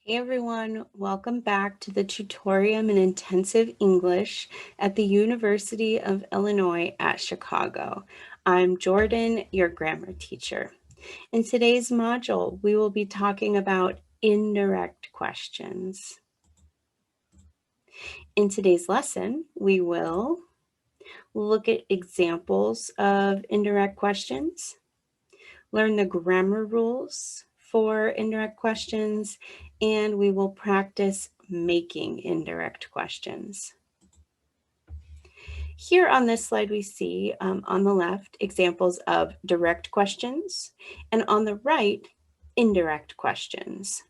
Hey everyone, welcome back to the Tutorium in Intensive English at the University of Illinois at Chicago. I'm Jordan, your grammar teacher. In today's module, we will be talking about indirect questions. In today's lesson, we will look at examples of indirect questions, learn the grammar rules for indirect questions, and we will practice making indirect questions. Here on this slide, we see on the left examples of direct questions, and on the right, indirect questions.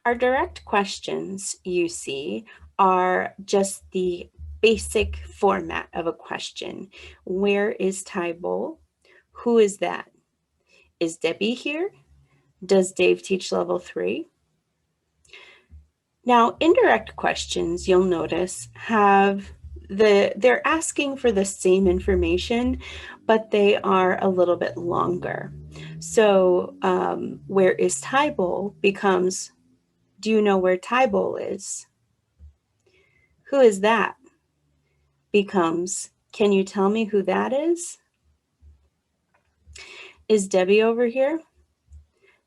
Our direct questions, you see, are just the basic format of a question. Where is Tybal? Who is that? Is Debbie here? Does Dave teach level 3? Now, indirect questions, you'll notice, they're asking for the same information, but they are a little bit longer. So, where is Tybal becomes, do you know where Tybal is? Who is that? Becomes, can you tell me who that is? Is Debbie over here?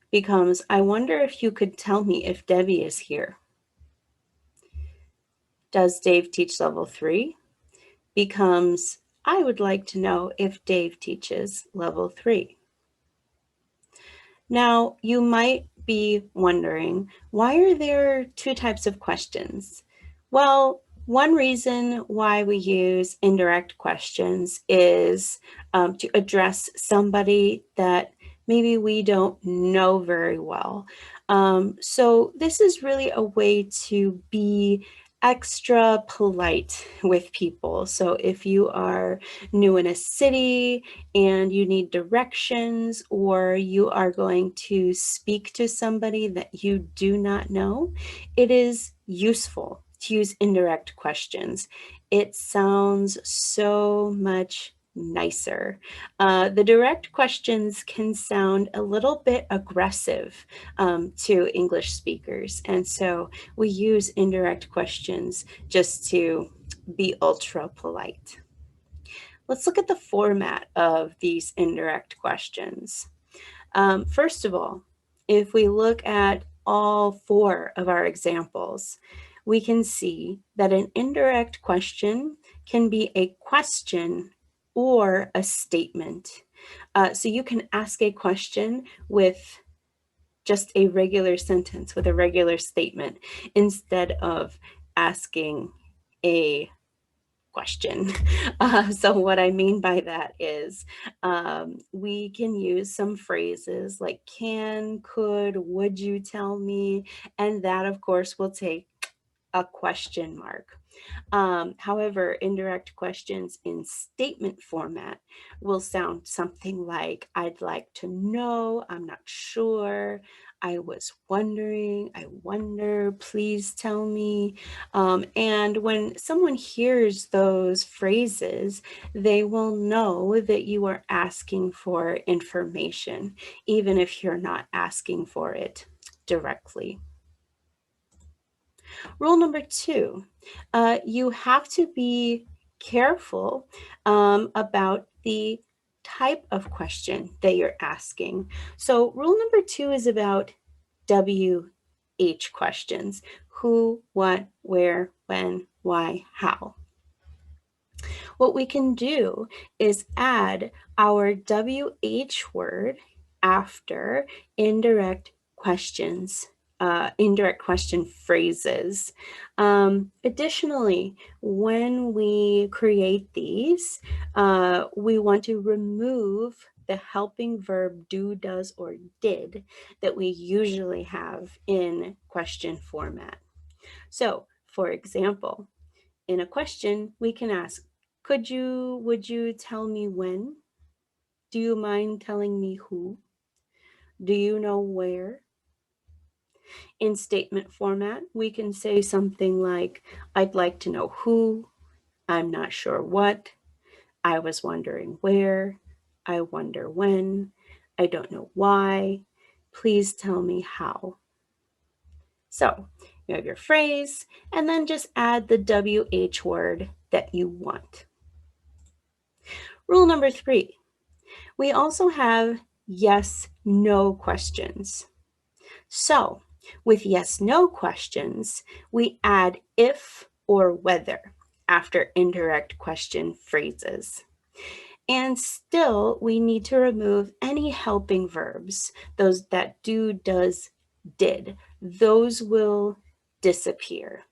Becomes, I wonder if you could tell me if Debbie is here. Does Dave teach level 3? Becomes, I would like to know if Dave teaches level 3. Now, you might be wondering, why are there two types of questions? Well, one reason why we use indirect questions is to address somebody that maybe we don't know very well. So this is really a way to be extra polite with people. So if you are new in a city and you need directions, or you are going to speak to somebody that you do not know, it is useful to use indirect questions. It sounds so much nicer. The direct questions can sound a little bit aggressive to English speakers, and so we use indirect questions just to be ultra polite. Let's look at the format of these indirect questions. First of all, if we look at all 4 of our examples, we can see that an indirect question can be a question or a statement. So you can ask a question with just a regular sentence, with a regular statement, instead of asking a question. So what I mean by that is we can use some phrases like can, could, would you tell me, and that of course will take a question mark. However, indirect questions in statement format will sound something like, I'd like to know, I'm not sure, I was wondering, I wonder, please tell me. And when someone hears those phrases, they will know that you are asking for information, even if you're not asking for it directly. Rule number 2, you have to be careful about the type of question that you're asking. So rule number 2 is about WH questions: who, what, where, when, why, how. What we can do is add our WH word after indirect questions, indirect question phrases. Additionally, when we create these, we want to remove the helping verb do, does, or did that we usually have in question format. So, for example, in a question, we can ask, would you tell me when? Do you mind telling me who? Do you know where? In statement format, we can say something like, I'd like to know who, I'm not sure what, I was wondering where, I wonder when, I don't know why, please tell me how. So you have your phrase, and then just add the WH word that you want. Rule number 3, we also have yes, no questions. So with yes, no questions, we add if or whether after indirect question phrases. And still, we need to remove any helping verbs, those that do, does, did. Those will disappear.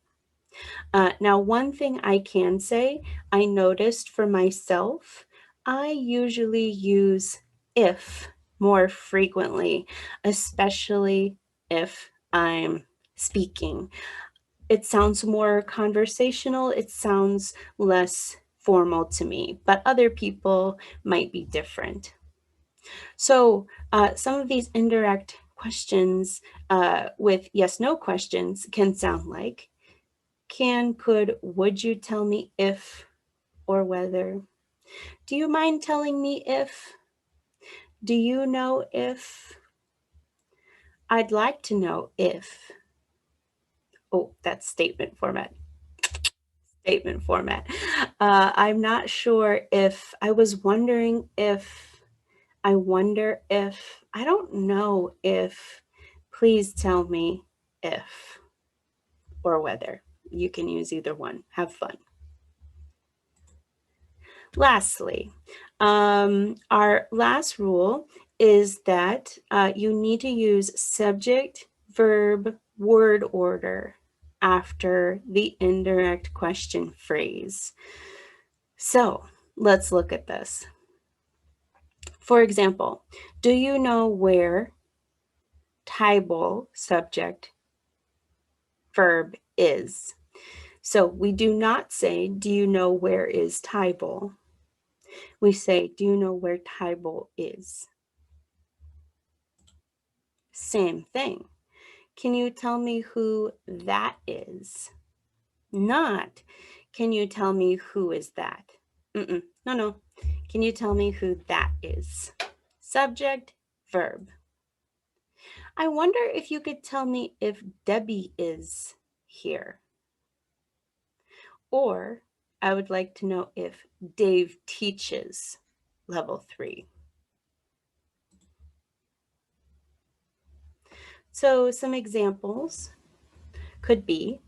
Now, one thing I can say, I noticed for myself, I usually use if more frequently, especially if I'm speaking. It sounds more conversational, it sounds less formal to me, but other people might be different. So some of these indirect questions with yes, no questions can sound like, can, could, would you tell me if or whether? Do you mind telling me if? Do you know if? I'd like to know if. Oh, that's statement format. Statement format. I'm not sure if, I was wondering if, I wonder if, I don't know if, please tell me if or whether. You can use either one. Have fun. Lastly, our last rule is that you need to use subject, verb, word order after the indirect question phrase. So let's look at this. For example, do you know where TESOL subject verb is? So we do not say, do you know where is TESOL? We say, do you know where TESOL is? Same thing. Can you tell me who that is? Not, can you tell me who is that? No. Can you tell me who that is? Subject, verb. I wonder if you could tell me if Debbie is here. Or I would like to know if Dave teaches level 3. So some examples could be,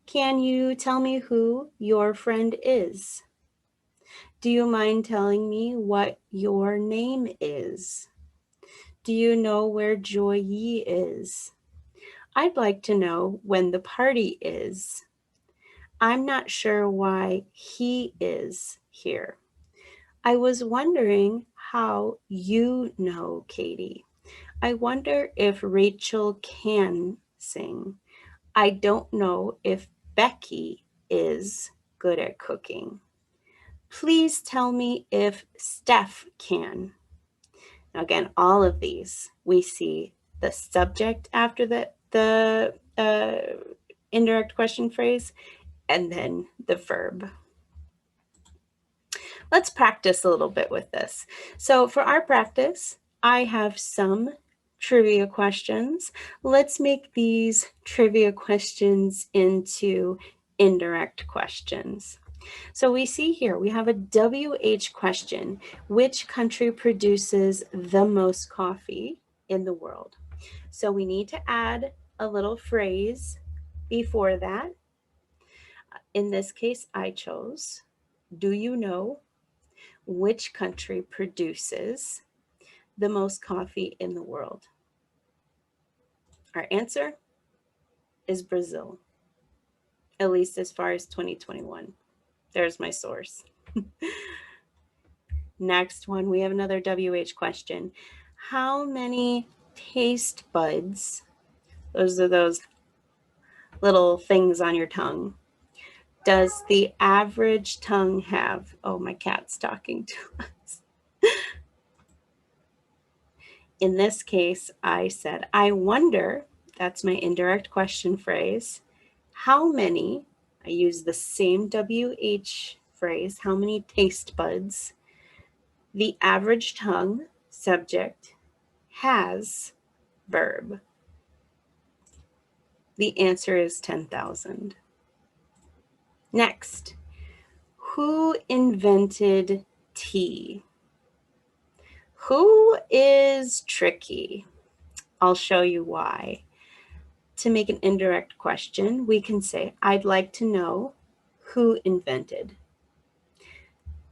can you tell me who your friend is? Do you mind telling me what your name is? Do you know where Joy Yi is? I'd like to know when the party is. I'm not sure why he is here. I was wondering how you know Katie. I wonder if Rachel can sing. I don't know if Becky is good at cooking. Please tell me if Steph can. Now again, all of these, we see the subject after the indirect question phrase, and then the verb. Let's practice a little bit with this. So for our practice, I have some trivia questions. Let's make these trivia questions into indirect questions. So we see here, we have a WH question. Which country produces the most coffee in the world? So we need to add a little phrase before that. In this case, I chose, do you know which country produces the most coffee in the world? Our answer is Brazil, at least as far as 2021. There's my source. Next one, we have another WH question. How many taste buds, those are those little things on your tongue, does the average tongue have? Oh, my cat's talking to us. In this case, I said, I wonder that's my indirect question phrase. How many, I use the same WH phrase, how many taste buds the average tongue, subject, has, verb. The answer is 10,000. Next, who invented tea? Who is tricky? I'll show you why. To make an indirect question, we can say, I'd like to know who invented.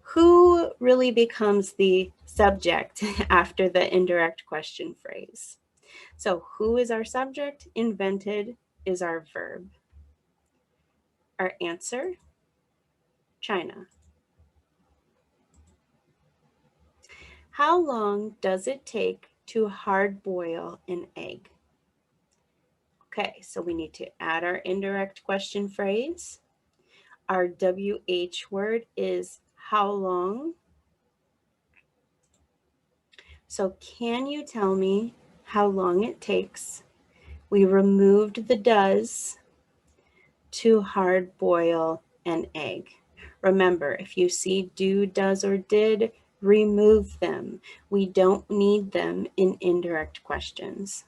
Who really becomes the subject after the indirect question phrase. So who is our subject? Invented is our verb. Our answer, China. How long does it take to hard boil an egg? Okay, so we need to add our indirect question phrase. Our WH word is how long. So can you tell me how long it takes? We removed the does to hard boil an egg. Remember, if you see do, does, or did, remove them. We don't need them in indirect questions.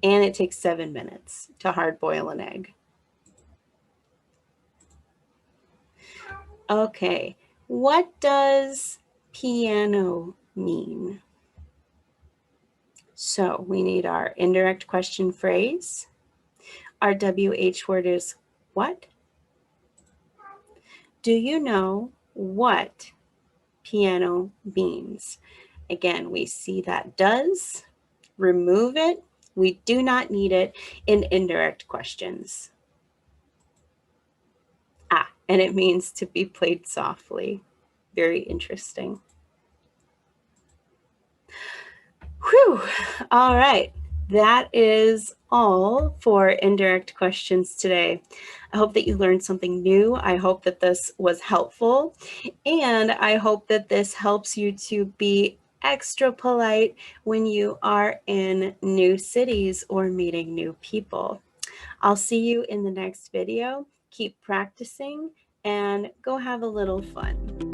And it takes 7 minutes to hard boil an egg. Okay, what does piano mean? So we need our indirect question phrase. Our WH word is what? Do you know what piano means? Again, we see that does, remove it. We do not need it in indirect questions. And it means to be played softly. Very interesting. Whew. All right. That is all for indirect questions today. I hope that you learned something new. I hope that this was helpful. And I hope that this helps you to be extra polite when you are in new cities or meeting new people. I'll see you in the next video. Keep practicing and go have a little fun.